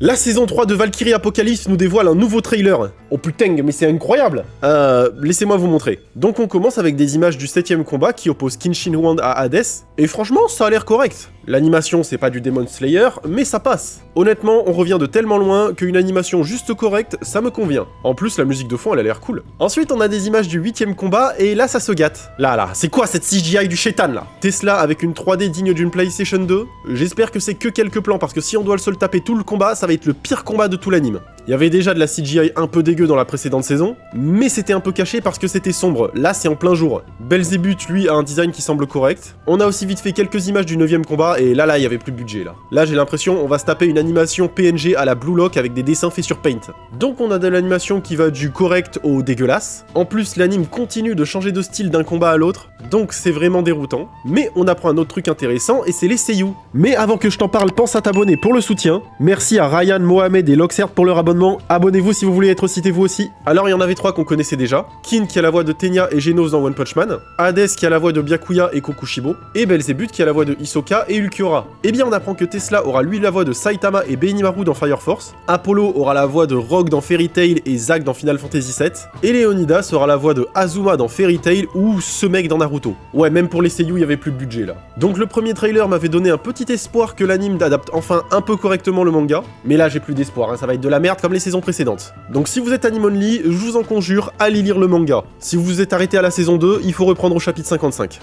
La saison 3 de Valkyrie Apocalypse nous dévoile un nouveau trailer. Oh putain, mais c'est incroyable. Laissez-moi vous montrer. Donc on commence avec des images du 7ème combat qui oppose Qin Shi Huang à Hades, et franchement ça a l'air correct. L'animation c'est pas du Demon Slayer, mais ça passe. Honnêtement, on revient de tellement loin qu'une animation juste correcte, ça me convient. En plus la musique de fond elle a l'air cool. Ensuite on a des images du 8ème combat, et là ça se gâte. Là, c'est quoi cette CGI du chétan là? Tesla avec une 3D digne d'une PlayStation 2. J'espère que c'est que quelques plans, parce que si on doit se le taper tout le combat, ça va être le pire combat de tout l'anime. Il y avait déjà de la CGI un peu dégueu dans la précédente saison, mais c'était un peu caché parce que c'était sombre. Là, c'est en plein jour. Belzébuth, lui, a un design qui semble correct. On a aussi vite fait quelques images du 9ème combat, et là, il y avait plus de budget, là. Là, j'ai l'impression on va se taper une animation PNG à la Blue Lock avec des dessins faits sur Paint. Donc on a de l'animation qui va du correct au dégueulasse. En plus, l'anime continue de changer de style d'un combat à l'autre, donc c'est vraiment déroutant. Mais on apprend un autre truc intéressant, et c'est les seiyuu. Mais avant que je t'en parle, pense à t'abonner pour le soutien. Merci à Ryan, Mohamed et Loxert pour leur abonnement. Abonnez-vous si vous voulez être cité vous aussi. Alors il y en avait 3 qu'on connaissait déjà. Kin qui a la voix de Tenya et Genos dans One Punch Man, Hades qui a la voix de Byakuya et Kokushibo, et Belzébuth qui a la voix de Hisoka et Ulquiorra. Et bien on apprend que Tesla aura lui la voix de Saitama et Benimaru dans Fire Force, Apollo aura la voix de Rogue dans Fairy Tail et Zack dans Final Fantasy VII, et Leonidas aura la voix de Azuma dans Fairy Tail ou ce mec dans Naruto. Ouais, même pour les seiyuu il y avait plus de budget là. Donc le premier trailer m'avait donné un petit espoir que l'anime adapte enfin un peu correctement le manga, mais là j'ai plus d'espoir, hein, ça va être de la merde comme les saisons précédentes. Donc si vous êtes anime only, je vous en conjure, allez lire le manga. Si vous vous êtes arrêté à la saison 2, il faut reprendre au chapitre 55.